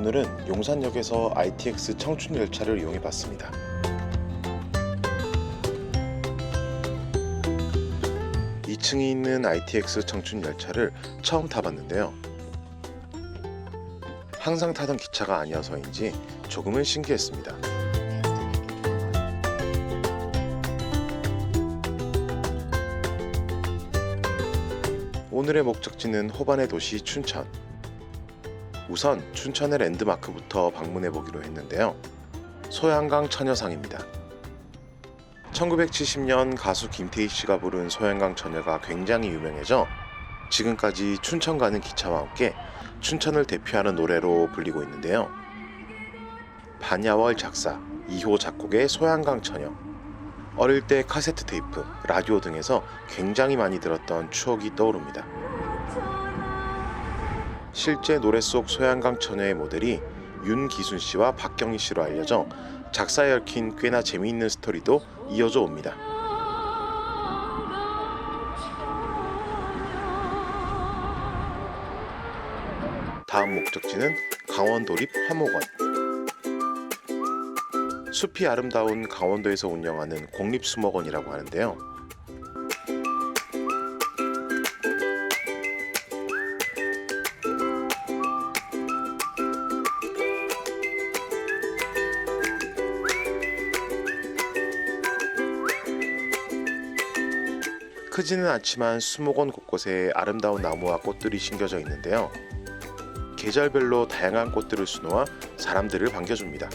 오늘은 용산역에서 ITX 청춘 열차를 이용해 봤습니다. (2층에) 있는 ITX 청춘 열차를 처음 타봤는데요. 항상 타던 기차가 아니어서인지 조금은 신기했습니다. 오늘의 목적지는 호반의 도시 춘천. 우선 춘천의 랜드마크부터 방문해 보기로 했는데요. 소양강 처녀상입니다. 1970년 가수 김태희 씨가 부른 소양강 처녀가 굉장히 유명해져 지금까지 춘천 가는 기차와 함께 춘천을 대표하는 노래로 불리고 있는데요. 반야월 작사, 2호 작곡의 소양강 처녀. 어릴 때 카세트 테이프, 라디오 등에서 굉장히 많이 들었던 추억이 떠오릅니다. 실제 노래 속 소양강 처녀의 모델이 윤기순 씨와 박경희 씨로 알려져 작사에 얽힌 꽤나 재미있는 스토리도 이어져 옵니다. 다음 목적지는 강원도립 화목원. 숲이 아름다운 강원도에서 운영하는 공립수목원이라고 하는데요. 크지는 않지만 수목원 곳곳에 아름다운 나무와 꽃들이 심겨져 있는데요. 계절별로 다양한 꽃들을 수놓아 사람들을 반겨줍니다.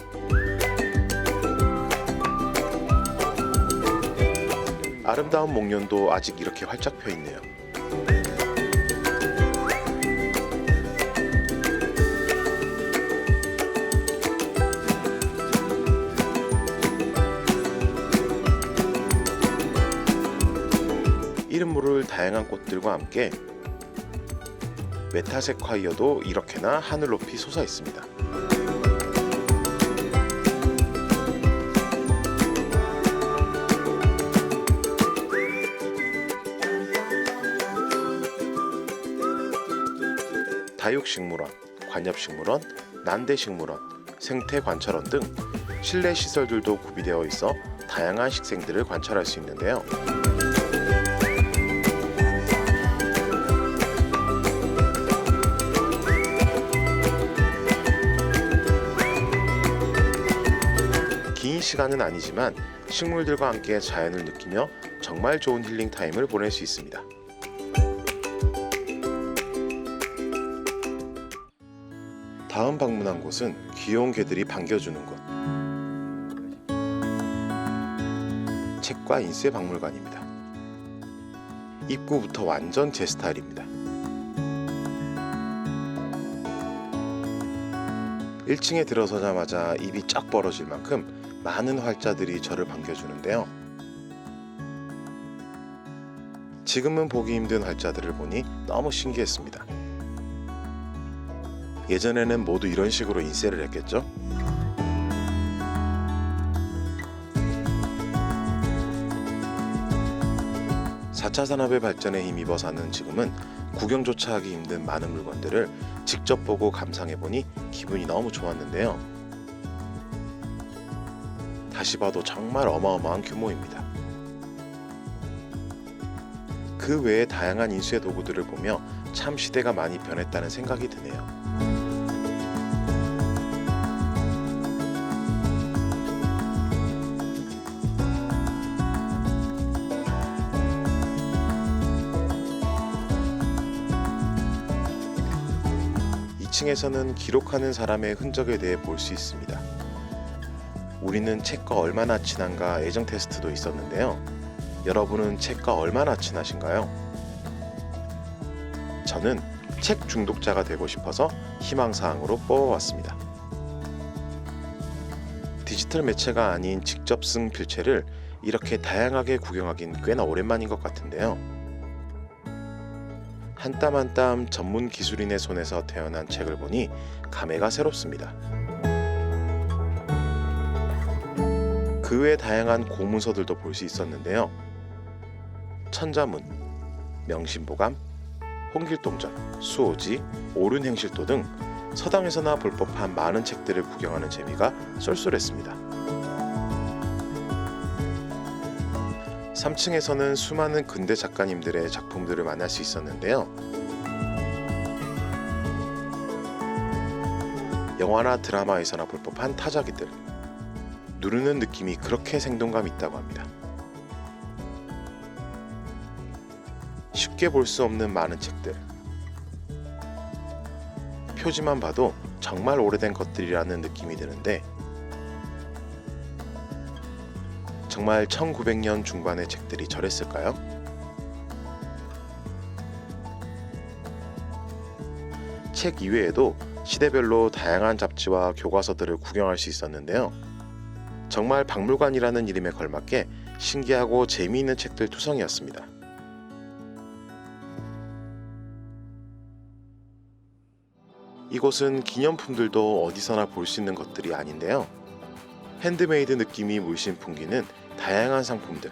아름다운 목련도 아직 이렇게 활짝 펴 있네요. 이름 모를 다양한 꽃들과 함께 메타세콰이어도 이렇게나 하늘 높이 솟아 있습니다. 다육식물원, 관엽식물원, 난대식물원, 생태관찰원 등 실내 시설들도 구비되어 있어 다양한 식생들을 관찰할 수 있는데요. 긴 시간은 아니지만 식물들과 함께 자연을 느끼며 정말 좋은 힐링 타임을 보낼 수 있습니다. 다음 방문한 곳은 귀여운 개들이 반겨주는 곳. 책과 인쇄 박물관입니다. 입구부터 완전 제 스타일입니다. 1층에 들어서자마자 입이 쫙 벌어질 만큼 많은 활자들이 저를 반겨주는데요. 지금은 보기 힘든 활자들을 보니 너무 신기했습니다. 예전에는 모두 이런 식으로 인쇄를 했겠죠? (4차) 산업의 발전에 힘입어 사는 지금은 구경조차 하기 힘든 많은 물건들을 직접 보고 감상해보니 기분이 너무 좋았는데요. 다시 봐도 정말 어마어마한 규모입니다. 그 외에 다양한 인쇄 도구들을 보며 참 시대가 많이 변했다는 생각이 드네요. 2층에서는 기록하는 사람의 흔적에 대해 볼 수 있습니다. 우리는 책과 얼마나 친한가 애정 테스트도 있었는데요. 여러분은 책과 얼마나 친하신가요? 저는 책 중독자가 되고 싶어서 희망사항으로 뽑아왔습니다. 디지털 매체가 아닌 직접 쓴 필체를 이렇게 다양하게 구경하긴 꽤나 오랜만인 것 같은데요. 한 땀 한 땀 전문 기술인의 손에서 태어난 책을 보니 감회가 새롭습니다. 그 외 다양한 공문서들도 볼 수 있었는데요. 천자문, 명심보감, 홍길동전, 수오지, 오륜행실도 등 서당에서나 볼 법한 많은 책들을 구경하는 재미가 쏠쏠했습니다. 3층에서는 수많은 근대 작가님들의 작품들을 만날 수 있었는데요. 영화나 드라마에서나 볼 법한 타자기들, 누르는 느낌이 그렇게 생동감 있다고 합니다. 쉽게 볼 수 없는 많은 책들, 표지만 봐도 정말 오래된 것들이라는 느낌이 드는데 정말 1900년 중반의 책들이 저랬을까요? 책 이외에도 시대별로 다양한 잡지와 교과서들을 구경할 수 있었는데요. 정말 박물관이라는 이름에 걸맞게 신기하고 재미있는 책들 투성이었습니다. 이곳은 기념품들도 어디서나 볼 수 있는 것들이 아닌데요. 핸드메이드 느낌이 물씬 풍기는 다양한 상품들,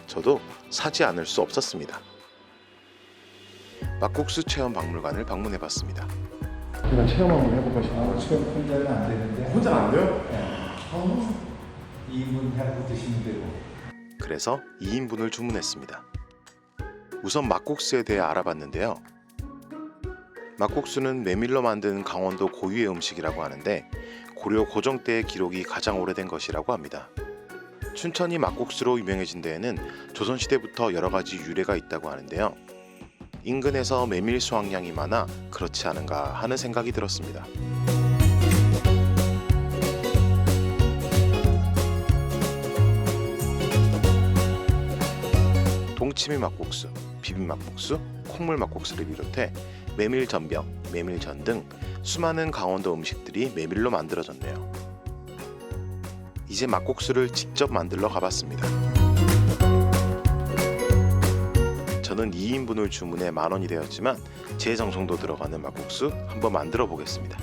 저도 사지 않을 수 없었습니다. 막국수 체험 박물관을 방문해봤습니다. 제가 체험 한번 해볼까 싶어요. 체험 혼자는 안 되는데. 혼자 안 돼요? 네. 2인분 해고 드시면 되고. 그래서 2인분을 주문했습니다. 우선 막국수에 대해 알아봤는데요. 막국수는 메밀로 만든 강원도 고유의 음식이라고 하는데 고려 고종 때의 기록이 가장 오래된 것이라고 합니다. 춘천이 막국수로 유명해진 데에는 조선시대부터 여러 가지 유래가 있다고 하는데요. 인근에서 메밀 수확량이 많아 그렇지 않은가 하는 생각이 들었습니다. 동치미 막국수, 비빔 막국수, 콩물 막국수를 비롯해 메밀 전병, 메밀 전 등 수많은 강원도 음식들이 메밀로 만들어졌네요. 이제 막국수를 직접 만들러 가봤습니다. 저는 2인분을 주문해 10,000원이 되었지만 제 정성도 들어가는 막국수 한번 만들어 보겠습니다.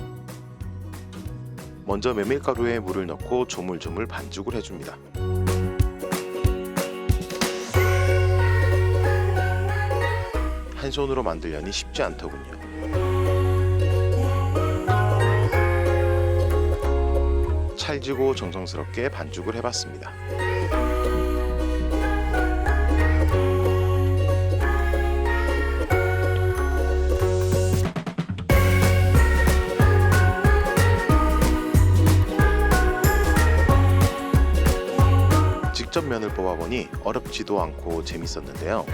먼저 메밀가루에 물을 넣고 조물조물 반죽을 해줍니다. 한 손으로 만들려니 쉽지 않더군요. 찰지고 정성스럽게 반죽을 해봤습니다. 직접 면을 뽑아보니 어렵지도 않고 재밌었는데요.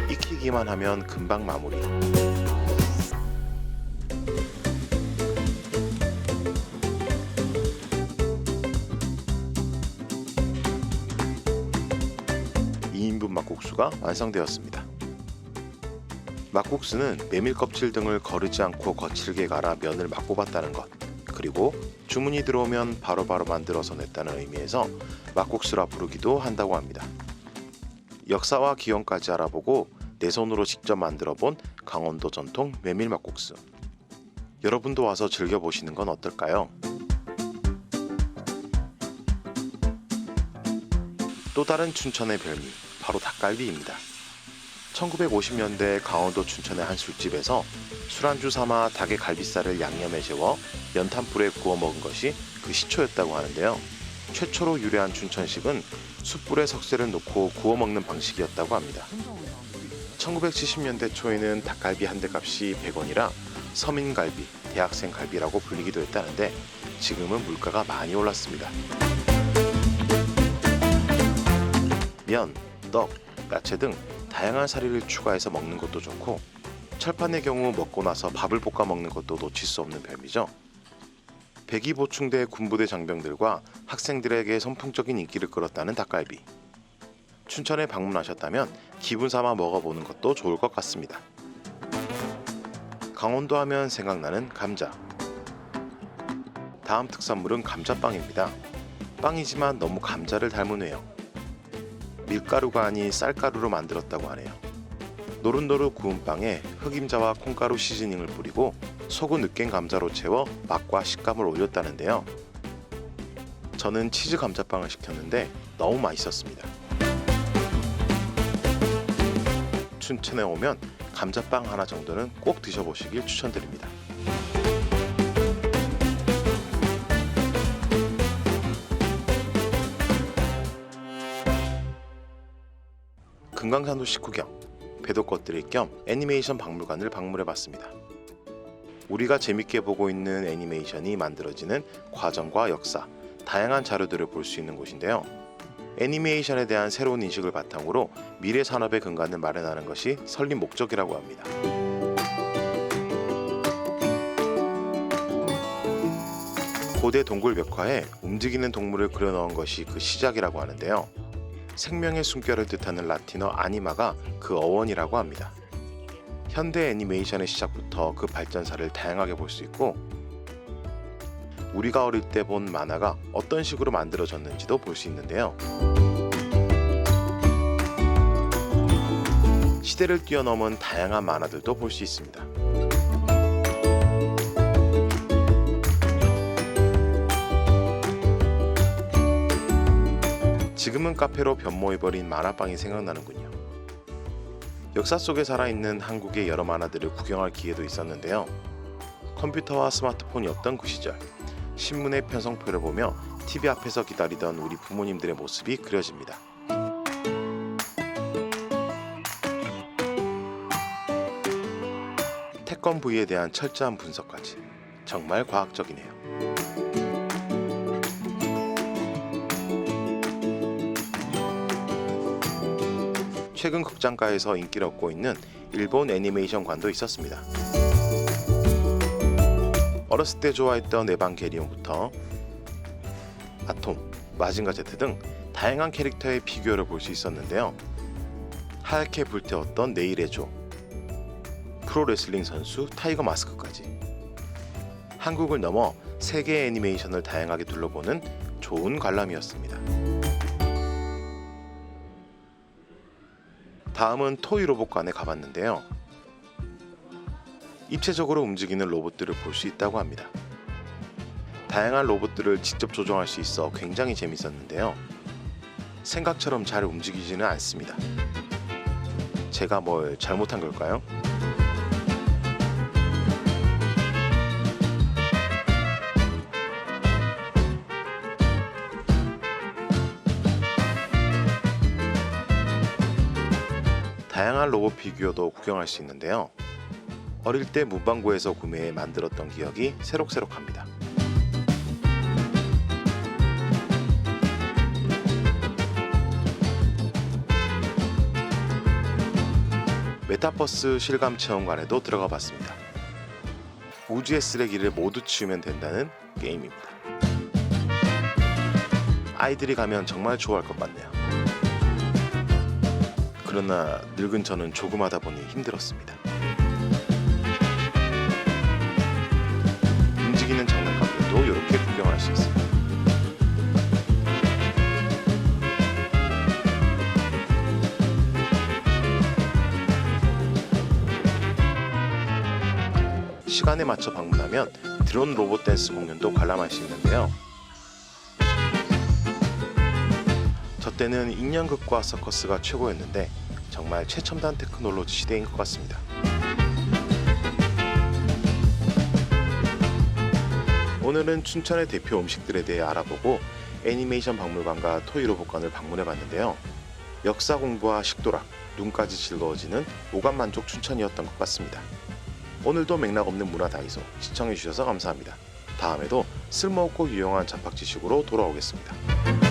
익히기만 하면 금방 마무리. (2인분) 막국수가 완성되었습니다. 막국수는 메밀 껍질 등을 거르지 않고 거칠게 갈아 면을 막 뽑았다는 것, 그리고 주문이 들어오면 바로바로 만들어서 냈다는 의미에서 막국수라 부르기도 한다고 합니다. 역사와 기원까지 알아보고 내 손으로 직접 만들어 본 강원도 전통 메밀 막국수. 여러분도 와서 즐겨보시는 건 어떨까요? 또 다른 춘천의 별미, 바로 닭갈비입니다. 1950년대 강원도 춘천의 한 술집에서 술안주 삼아 닭의 갈비살을 양념에 재워 연탄불에 구워 먹은 것이 그 시초였다고 하는데요. 최초로 유래한 춘천식은 숯불에 석쇠를 놓고 구워 먹는 방식이었다고 합니다. 1970년대 초에는 닭갈비 한 대 값이 100원이라 서민갈비, 대학생갈비라고 불리기도 했다는데 지금은 물가가 많이 올랐습니다. 면, 떡, 야채 등 다양한 사리를 추가해서 먹는 것도 좋고 철판의 경우 먹고 나서 밥을 볶아 먹는 것도 놓칠 수 없는 별미죠. 백이 보충대 군부대 장병들과 학생들에게 선풍적인 인기를 끌었다는 닭갈비. 춘천에 방문하셨다면 기분 삼아 먹어보는 것도 좋을 것 같습니다. 강원도 하면 생각나는 감자. 다음 특산물은 감자빵입니다. 빵이지만 너무 감자를 닮은 외요. 밀가루가 아닌 쌀가루로 만들었다고 하네요. 노릇노릇 구운 빵에 흑임자와 콩가루 시즈닝을 뿌리고 속은 으깬 감자로 채워 맛과 식감을 올렸다는데요. 저는 치즈 감자빵을 시켰는데 너무 맛있었습니다. 춘천에 오면 감자빵 하나 정도는 꼭 드셔보시길 추천드립니다. 금강산도 식후경, 배도 꺼뜨릴 겸 애니메이션 박물관을 방문해봤습니다. 우리가 재밌게 보고 있는 애니메이션이 만들어지는 과정과 역사, 다양한 자료들을 볼 수 있는 곳인데요. 애니메이션에 대한 새로운 인식을 바탕으로 미래 산업의 근간을 마련하는 것이 설립 목적이라고 합니다. 고대 동굴 벽화에 움직이는 동물을 그려넣은 것이 그 시작이라고 하는데요. 생명의 숨결을 뜻하는 라틴어 아니마가 그 어원이라고 합니다. 현대 애니메이션의 시작부터 그 발전사를 다양하게 볼 수 있고, 우리가 어릴 때 본 만화가 어떤 식으로 만들어졌는지도 볼 수 있는데요. 시대를 뛰어넘은 다양한 만화들도 볼 수 있습니다. 지금은 카페로 변모해버린 만화방이 생각나는군요. 역사 속에 살아있는 한국의 여러 만화들을 구경할 기회도 있었는데요. 컴퓨터와 스마트폰이 없던 그 시절, 신문의 편성표를 보며 TV 앞에서 기다리던 우리 부모님들의 모습이 그려집니다. 태권 부위에 대한 철저한 분석까지 정말 과학적이네요. 최근 극장가에서 인기를 얻고 있는 일본 애니메이션관도 있었습니다. 어렸을 때 좋아했던 에반게리온부터 아톰, 마징가 제트 등 다양한 캐릭터의 피규어를 볼 수 있었는데요. 하얗게 불태웠던 내일의 조, 프로레슬링 선수 타이거 마스크까지 한국을 넘어 세계 애니메이션을 다양하게 둘러보는 좋은 관람이었습니다. 다음은 토이 로봇관에 가봤는데요. 입체적으로 움직이는 로봇들을 볼 수 있다고 합니다. 다양한 로봇들을 직접 조종할 수 있어 굉장히 재밌었는데요. 생각처럼 잘 움직이지는 않습니다. 제가 뭘 잘못한 걸까요? 다양한 로봇 피규어도 구경할 수 있는데요. 어릴 때 문방구에서 구매해 만들었던 기억이 새록새록합니다. 메타버스 실감 체험관에도 들어가 봤습니다. 우주의 쓰레기를 모두 치우면 된다는 게임입니다. 아이들이 가면 정말 좋아할 것 같네요. 그러나 늙은 저는 조그마다 보니 힘들었습니다. 움직이는 장난감들도 이렇게 구경할 수 있습니다. 시간에 맞춰 방문하면 드론 로봇 댄스 공연도 관람할 수 있는데요. 저 때는 인형극과 서커스가 최고였는데 정말 최첨단 테크놀로지 시대인 것 같습니다. 오늘은 춘천의 대표 음식들에 대해 알아보고 애니메이션 박물관과 토이로봇관을 방문해봤는데요. 역사 공부와 식도락, 눈까지 즐거워지는 오감만족 춘천이었던 것 같습니다. 오늘도 맥락 없는 문화 다이소 시청해주셔서 감사합니다. 다음에도 쓸모없고 유용한 잡학 지식으로 돌아오겠습니다.